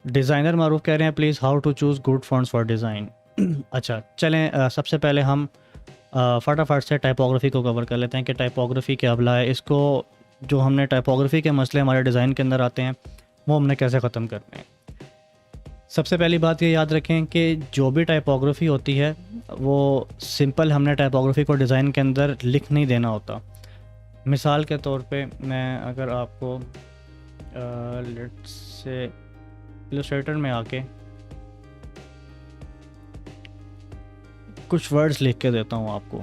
Designer मारूफ कह रहे हैं please how to choose good fonts for design. अच्छा चलें, सबसे पहले हम फटाफट से टाइपोग्राफी को कवर कर लेते हैं कि टाइपोग्राफी क्या भला है। इसको जो हमने टाइपोग्राफी के मसले हमारे डिज़ाइन के अंदर आते हैं वो हमने कैसे ख़त्म करने हैं। सबसे पहली बात ये याद रखें कि जो भी टाइपोग्राफी होती है वो सिंपल हमने टाइपोग्राफी को डिज़ाइन के अंदर लिख नहीं देना होता। मिसाल के तौर पे मैं अगर आपको लेट्स से इलस्ट्रेटर में आके कुछ वर्ड्स लिख के देता हूँ आपको।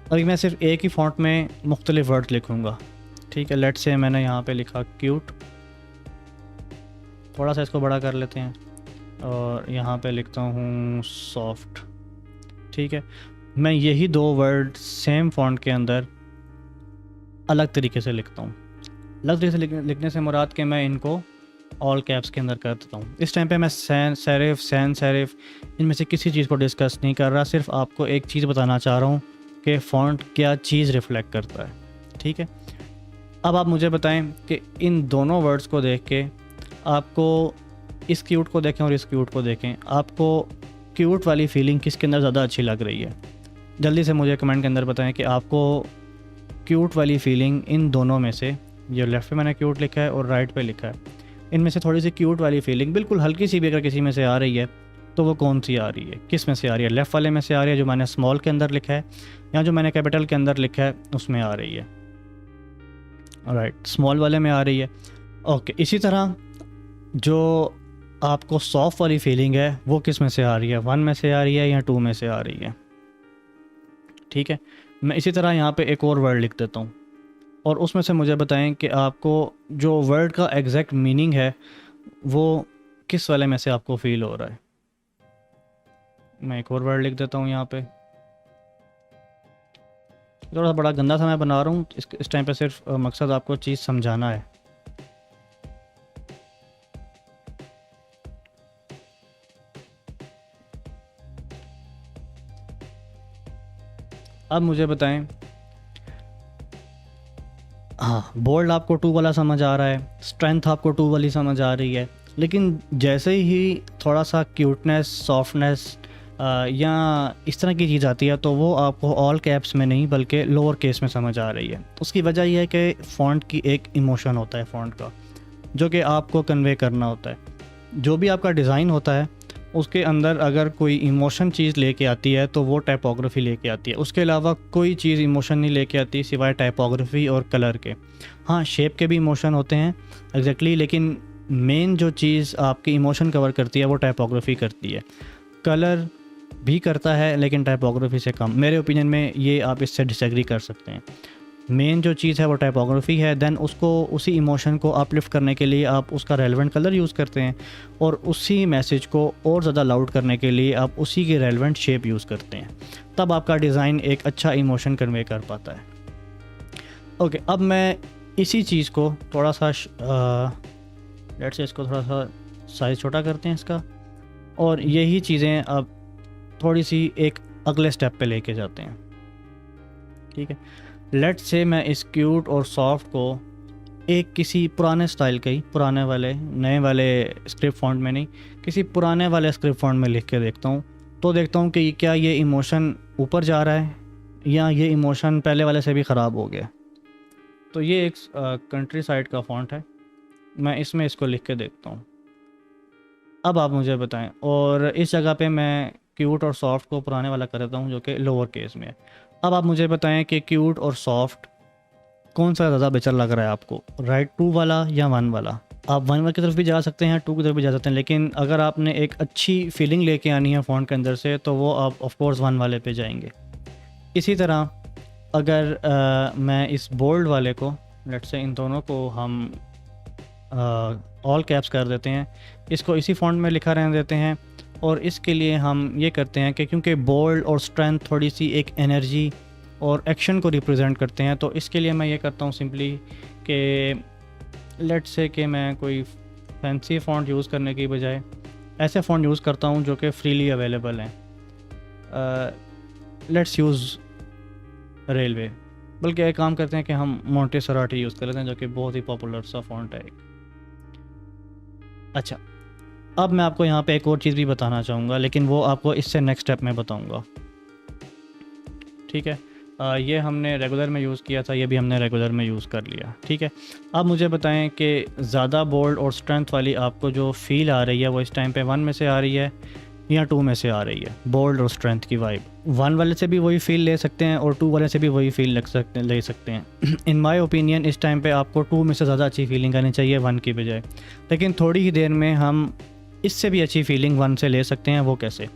अभी मैं सिर्फ एक ही फॉन्ट में मुख्तलिफ वर्ड्स लिखूँगा, ठीक है। लेट्स से मैंने यहाँ पे लिखा क्यूट, थोड़ा सा इसको बड़ा कर लेते हैं, और यहाँ पे लिखता हूँ सॉफ्ट, ठीक है। मैं यही दो वर्ड सेम फॉन्ट के अंदर अलग तरीके से लिखता हूँ। अलग तरीके से लिखने से मुराद कि मैं इनको ऑल कैप्स के अंदर कर देता हूँ। इस टाइम पे मैं सैन सेरिफ इनमें से किसी चीज़ को डिस्कस नहीं कर रहा, सिर्फ आपको एक चीज़ बताना चाह रहा हूँ कि फ़ॉन्ट क्या चीज़ रिफ़्लेक्ट करता है, ठीक है। अब आप मुझे बताएं कि इन दोनों वर्ड्स को देख के आपको इस क्यूट को देखें और इस क्यूट को देखें, आपको क्यूट वाली फीलिंग किसके अंदर ज़्यादा अच्छी लग रही है। जल्दी से मुझे कमेंट के अंदर बताएं कि आपको क्यूट वाली फीलिंग इन दोनों में से, जो लेफ़्ट पे मैंने क्यूट लिखा है और राइट पे लिखा है, इनमें से थोड़ी सी क्यूट वाली फीलिंग बिल्कुल हल्की सी भी अगर किसी में से आ रही है तो वो कौन सी आ रही है, किस में से आ रही है। लेफ़्ट वाले में से आ रही है जो मैंने स्मॉल के अंदर लिखा है, या जो मैंने कैपिटल के अंदर लिखा है उसमें आ रही है। राइट, स्मॉल वाले में आ रही है। ओके, इसी तरह जो आपको सॉफ्ट वाली फीलिंग है वो किस में से आ रही है, 1 में से आ रही है या 2 में से आ रही है, ठीक है। मैं इसी तरह यहाँ पे एक और वर्ड लिख देता हूँ और उसमें से मुझे बताएं कि आपको जो वर्ड का एग्जैक्ट मीनिंग है वो किस वाले में से आपको फील हो रहा है। मैं एक और वर्ड लिख देता हूँ यहाँ पे, थोड़ा सा बड़ा गंदा सा मैं बना रहा हूँ इस टाइम पे, सिर्फ मकसद आपको चीज़ समझाना है। अब मुझे बताएं, हाँ बोल्ड आपको 2 वाला समझ आ रहा है, स्ट्रेंथ आपको 2 वाली समझ आ रही है, लेकिन जैसे ही थोड़ा सा क्यूटनेस, सॉफ्टनेस या इस तरह की चीज़ आती है तो वो आपको ऑल कैप्स में नहीं बल्कि लोअर केस में समझ आ रही है। उसकी वजह यह है कि फ़ॉन्ट की एक इमोशन होता है फ़ॉन्ट का, जो कि आपको कन्वे करना होता है। जो भी आपका डिज़ाइन होता है उसके अंदर अगर कोई इमोशन चीज़ लेके आती है तो वो टाइपोग्राफी लेके आती है। उसके अलावा कोई चीज़ इमोशन नहीं लेके आती सिवाय टाइपोग्राफी और कलर के। हाँ, शेप के भी इमोशन होते हैं एग्जैक्टली, लेकिन मेन जो चीज़ आपकी इमोशन कवर करती है वो टाइपोग्राफी करती है। कलर भी करता है लेकिन टाइपोग्राफी से कम, मेरे ओपिनियन में। ये आप इससे डिसएग्री कर सकते हैं। मेन जो चीज़ है वो टाइपोग्राफी है, देन उसको, उसी इमोशन को अपलिफ्ट करने के लिए आप उसका रेलेवेंट कलर यूज़ करते हैं, और उसी मैसेज को और ज़्यादा लाउड करने के लिए आप उसी की रेलेवेंट शेप यूज़ करते हैं। तब आपका डिज़ाइन एक अच्छा इमोशन कन्वे कर पाता है। ओके, अब मैं इसी चीज़ को थोड़ा सा लेट्स से इसको थोड़ा सा साइज़ छोटा करते हैं इसका, और यही चीज़ें अब थोड़ी सी एक अगले स्टेप पे लेके जाते हैं, ठीक है। लेट्स से मैं इस क्यूट और सॉफ्ट को एक किसी पुराने स्टाइल के ही, पुराने वाले, नए वाले स्क्रिप्ट फॉन्ट में नहीं, किसी पुराने वाले स्क्रिप्ट फॉन्ट में लिख के देखता हूँ, तो देखता हूँ कि क्या ये इमोशन ऊपर जा रहा है या ये इमोशन पहले वाले से भी ख़राब हो गया। तो ये एक कंट्री साइड का फॉन्ट है, मैं इसमें इसको लिख के देखता हूँ। अब आप मुझे बताएं, और इस जगह पे मैं क्यूट और सॉफ्ट को पुराने वाला कर देता हूँ जो कि लोअर केस में है। अब आप मुझे बताएं कि क्यूट और सॉफ्ट कौन सा ज़्यादा बेहतर लग रहा है आपको, राइट 2 वाला या 1 वाला। आप 1 की तरफ भी जा सकते हैं, 2 की तरफ भी जा सकते हैं, लेकिन अगर आपने एक अच्छी फीलिंग लेके आनी है फ़ॉन्ट के अंदर से तो वो आप ऑफ कोर्स 1 वाले पे जाएंगे। इसी तरह अगर मैं इस बोल्ड वाले को, लेट्स से इन दोनों को हम ऑल कैप्स कर देते हैं, इसको इसी फॉन्ट में लिखा रहने देते हैं, और इसके लिए हम ये करते हैं कि क्योंकि बोल्ड और स्ट्रेंथ थोड़ी सी एक एनर्जी और एक्शन को रिप्रेजेंट करते हैं, तो इसके लिए मैं ये करता हूँ सिंपली कि लेट्स से कि मैं कोई फैंसी फ़ॉन्ट यूज़ करने की बजाय ऐसे फ़ॉन्ट यूज़ करता हूँ जो कि फ्रीली अवेलेबल हैं। लेट्स यूज़ रेलवे, बल्कि एक काम करते हैं कि हम मोंटेसराटी यूज़ कर लेते हैं जो कि बहुत ही पॉपुलर सा फ़ॉन्ट है। अच्छा, अब मैं आपको यहाँ पे एक और चीज़ भी बताना चाहूँगा, लेकिन वो आपको इससे नेक्स्ट स्टेप में बताऊँगा, ठीक है। ये हमने रेगुलर में यूज़ किया था, ये भी हमने रेगुलर में यूज़ कर लिया, ठीक है। अब मुझे बताएं कि ज़्यादा बोल्ड और स्ट्रेंथ वाली आपको जो फील आ रही है वो इस टाइम पे 1 में से आ रही है या 2 में से आ रही है? बोल्ड और स्ट्रेंथ की वाइब 1 वाले से भी वही फील ले सकते हैं और 2 वाले से भी वही फील ले सकते हैं। इन माय ओपिनियन इस टाइम पे आपको 2 में से ज़्यादा अच्छी फीलिंग आनी चाहिए 1 की बजाय, लेकिन थोड़ी ही देर में हम इससे भी अच्छी फीलिंग 1 से ले सकते हैं। वो कैसे?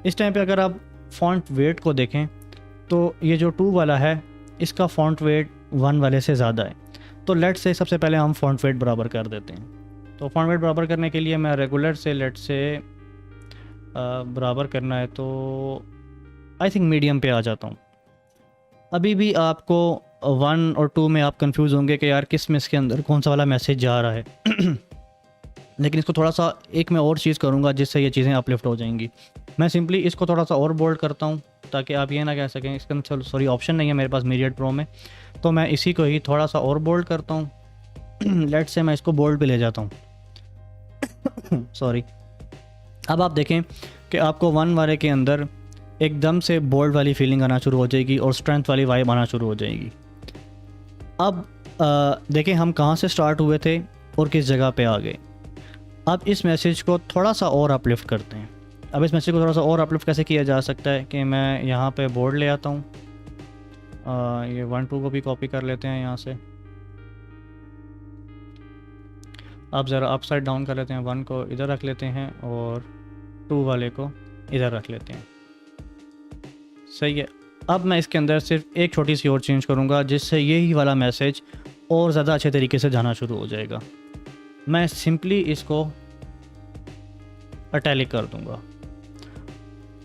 इस टाइम पे अगर आप फॉन्ट वेट को देखें तो ये जो 2 वाला है इसका फॉन्ट वेट 1 वाले से ज़्यादा है। तो लेट्स से सबसे पहले हम फॉन्ट वेट बराबर कर देते हैं। तो फॉन्ट वेट बराबर करने के लिए मैं रेगुलर से लेट्स से बराबर करना है तो आई थिंक मीडियम पे आ जाता हूँ। अभी भी आपको 1 और 2 में आप कंफ्यूज होंगे कि यार किस में इसके अंदर कौन सा वाला मैसेज जा रहा है लेकिन इसको थोड़ा सा एक मैं और चीज़ करूँगा जिससे ये चीज़ें अपलिफ्ट हो जाएंगी। मैं सिंपली इसको थोड़ा सा और बोल्ड करता हूँ ताकि आप ये ना कह सकें इसके अंदर सॉरी ऑप्शन नहीं है मेरे पास मीडिएट प्रो में, तो मैं इसी को ही थोड़ा सा और बोल्ड करता हूँ। लेट से मैं इसको बोल्ड पे ले जाता हूँ सॉरी। अब आप देखें कि आपको 1 वाले के अंदर एकदम से बोल्ड वाली फीलिंग आना शुरू हो जाएगी और स्ट्रेंथ वाली वाइब आना शुरू हो जाएगी। अब देखें हम कहाँ से स्टार्ट हुए थे और किस जगह पे आ गए। अब इस मैसेज को थोड़ा सा और अपलिफ्ट करते हैं। अब इस मैसेज को थोड़ा सा और अपलिफ्ट कैसे किया जा सकता है कि मैं यहाँ पे बोर्ड ले आता हूँ, ये 1 2 को भी कॉपी कर लेते हैं यहाँ से। अब ज़रा अप साइड डाउन कर लेते हैं, 1 को इधर रख लेते हैं और 2 वाले को इधर रख लेते हैं, सही है। अब मैं इसके अंदर सिर्फ एक छोटी सी और चेंज करूँगा जिससे यही वाला मैसेज और ज़्यादा अच्छे तरीके से जाना शुरू हो जाएगा। मैं सिंपली इसको इटैलिक कर दूँगा।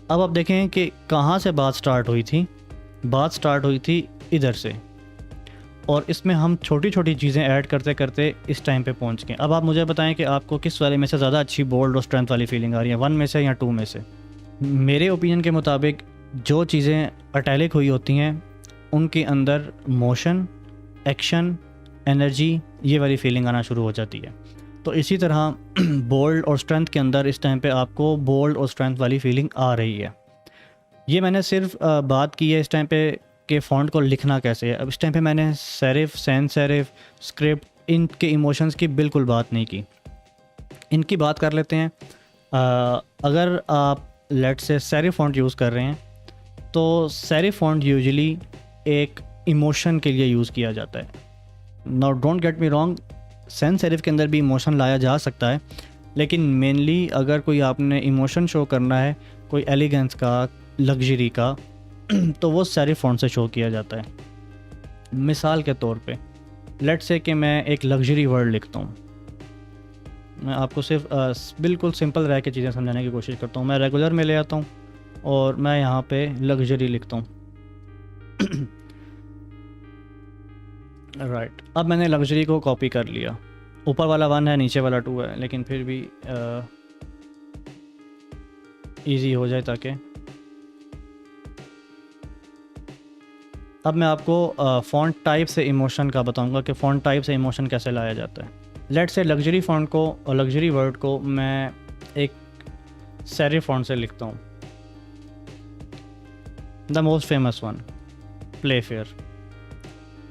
अब आप देखें कि कहाँ से बात स्टार्ट हुई थी। बात स्टार्ट हुई थी इधर से और इसमें हम छोटी छोटी चीज़ें ऐड करते करते इस टाइम पे पहुँच गए। अब आप मुझे बताएं कि आपको किस वाले में से ज़्यादा अच्छी बोल्ड और स्ट्रेंथ वाली फीलिंग आ रही है, 1 में से या 2 में से? मेरे ओपिनियन के मुताबिक जो चीज़ें इटैलिक हुई होती हैं उनके अंदर मोशन, एक्शन, एनर्जी, ये वाली फीलिंग आना शुरू हो जाती है। तो इसी तरह बोल्ड और स्ट्रेंथ के अंदर इस टाइम पे आपको बोल्ड और स्ट्रेंथ वाली फीलिंग आ रही है। ये मैंने सिर्फ बात की है इस टाइम पे कि फ़ॉन्ट को लिखना कैसे है। अब इस टाइम पे मैंने सेरिफ, सैन सेरिफ, स्क्रिप्ट, इनके इमोशंस की बिल्कुल बात नहीं की। इनकी बात कर लेते हैं। अगर आप लेट से सेरिफ फ़ॉन्ट यूज़ कर रहे हैं तो सेरिफ फ़ॉन्ट यूजुअली एक इमोशन के लिए यूज़ किया जाता है। Now don't get me wrong, sans serif के अंदर भी इमोशन लाया जा सकता है, लेकिन मेनली अगर कोई आपने इमोशन शो करना है, कोई एलिगेंस का, लग्जरी का, तो वो सेरिफ फ़ॉन्ट से शो किया जाता है। मिसाल के तौर पे लेट्स से कि मैं एक लग्जरी वर्ड लिखता हूँ। मैं आपको सिर्फ बिल्कुल सिंपल रह के चीज़ें समझाने की कोशिश करता हूँ। मैं रेगुलर में ले आता हूँ और मैं यहाँ पे लग्जरी लिखता हूँ राइट। अब मैंने लग्जरी को कॉपी कर लिया। ऊपर वाला 1 है, नीचे वाला 2 है, लेकिन फिर भी इजी हो जाए ताकि। अब मैं आपको फ़ॉन्ट टाइप से इमोशन का बताऊंगा कि फ़ॉन्ट टाइप से इमोशन कैसे लाया जाता है। लेट्स से लग्जरी फ़ॉन्ट को और लग्जरी वर्ड को मैं एक सेरिफ फ़ॉन्ट से लिखता हूँ, the most famous one, Playfair,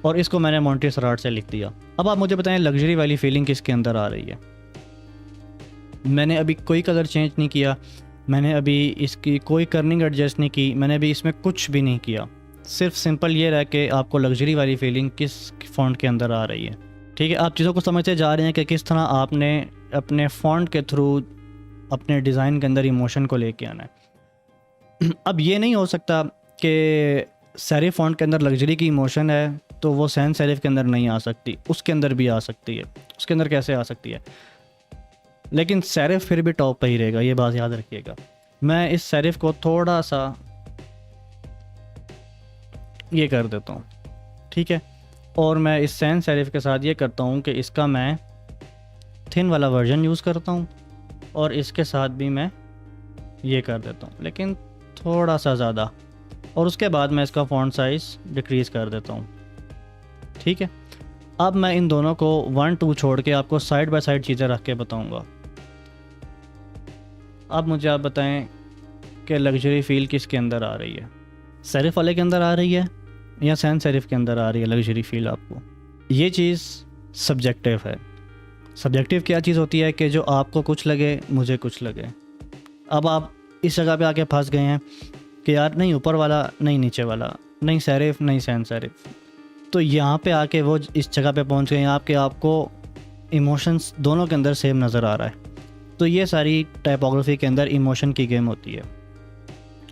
और इसको मैंने मॉन्टेसराट से लिख दिया। अब आप मुझे बताएं लग्जरी वाली फीलिंग किसके अंदर आ रही है। मैंने अभी कोई कलर चेंज नहीं किया, मैंने अभी इसकी कोई कर्निंग एडजस्ट नहीं की, मैंने अभी इसमें कुछ भी नहीं किया। सिर्फ सिंपल ये रहा कि आपको लग्जरी वाली फीलिंग किस फ़ॉन्ट के अंदर आ रही है। ठीक है, आप चीज़ों को समझते जा रहे हैं कि किस तरह आपने अपने फ़ॉन्ट के थ्रू अपने डिज़ाइन के अंदर इमोशन को लेके आना है। अब ये नहीं हो सकता कि सेरिफ फ़ॉन्ट के अंदर लग्जरी की इमोशन है तो वो सैन सेरिफ के अंदर नहीं आ सकती, उसके अंदर भी आ सकती है। उसके अंदर कैसे आ सकती है? लेकिन सेरिफ फिर भी टॉप पे ही रहेगा, ये बात याद रखिएगा। मैं इस सेरिफ को थोड़ा सा ये कर देता हूँ, ठीक है, और मैं इस सैन सेरिफ के साथ ये करता हूँ कि इसका मैं थिन वाला वर्जन यूज़ करता हूँ और इसके साथ भी मैं ये कर देता हूँ, लेकिन थोड़ा सा ज़्यादा, और उसके बाद मैं इसका फ़ॉन्ट साइज़ डिक्रीज़ कर देता हूँ। ठीक है, अब मैं इन दोनों को 1 2 छोड़ के आपको साइड बाय साइड चीज़ें रख के बताऊँगा। अब मुझे आप बताएं कि लग्जरी फील किसके अंदर आ रही है, सेरिफ वाले के अंदर आ रही है या सैन सेरिफ के अंदर आ रही है लग्जरी फील आपको? ये चीज़ सब्जेक्टिव है। सब्जेक्टिव क्या चीज़ होती है कि जो आपको कुछ लगे मुझे कुछ लगे। अब आप इस जगह पे आके फंस गए हैं कि यार नहीं ऊपर वाला नहीं नीचे वाला, नहीं सेरिफ नहीं सैन सेरिफ। तो यहाँ पे आके वो इस जगह पे पहुँच गए हैं आपके, आपको इमोशंस दोनों के अंदर सेम नज़र आ रहा है। तो ये सारी टाइपोग्राफी के अंदर इमोशन की गेम होती है,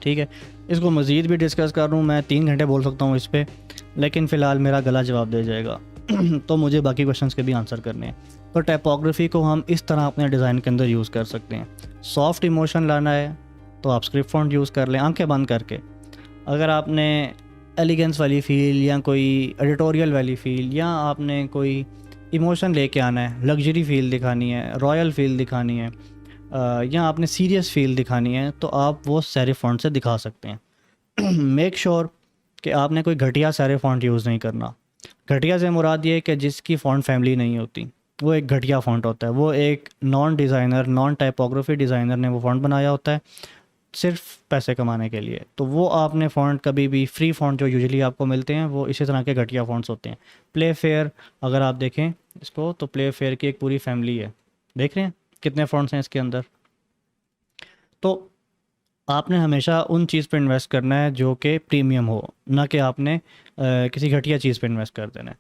ठीक है। इसको मज़ीद भी डिस्कस कर लूँ मैं 3 घंटे बोल सकता हूँ इस पर, लेकिन फ़िलहाल मेरा गला जवाब दे जाएगा तो मुझे बाकी क्वेश्चंस के भी आंसर करने हैं। तो टाइपोग्राफी को हम इस तरह अपने डिज़ाइन के अंदर यूज़ कर सकते हैं। सॉफ्ट इमोशन लाना है तो आप स्क्रिप्ट फॉन्ट यूज़ कर लें आंखें बंद करके। अगर आपने एलिगेंस वाली फ़ील या कोई एडिटोरियल वाली फ़ील या आपने कोई इमोशन लेके आना है, लग्जरी फ़ील दिखानी है, रॉयल फ़ील दिखानी है, या आपने सीरियस फ़ील दिखानी है, तो आप वो सेरिफ फॉन्ट से दिखा सकते हैं। मेक श्योर कि आपने कोई घटिया सेरिफ फॉन्ट यूज़ नहीं करना। घटिया से मुराद ये है कि जिसकी फ़ॉन्ट फैमिली नहीं होती, वो एक घटिया फ़ॉन्ट होता है। वो एक non designer, non typography designer ने वो फ़ॉन्ट बनाया होता है सिर्फ पैसे कमाने के लिए। तो वो आपने फ़ॉन्ट कभी भी, फ्री फ़ॉन्ट जो यूजुअली आपको मिलते हैं वो इसी तरह के घटिया फ़ॉन्ट्स होते हैं। प्ले फेयर अगर आप देखें इसको, तो प्ले फेयर की एक पूरी फैमिली है, देख रहे हैं कितने फ़ॉन्ट्स हैं इसके अंदर। तो आपने हमेशा उन चीज़ पे इन्वेस्ट करना है जो कि प्रीमियम हो, ना कि आपने किसी घटिया चीज़ पे इन्वेस्ट कर देना है।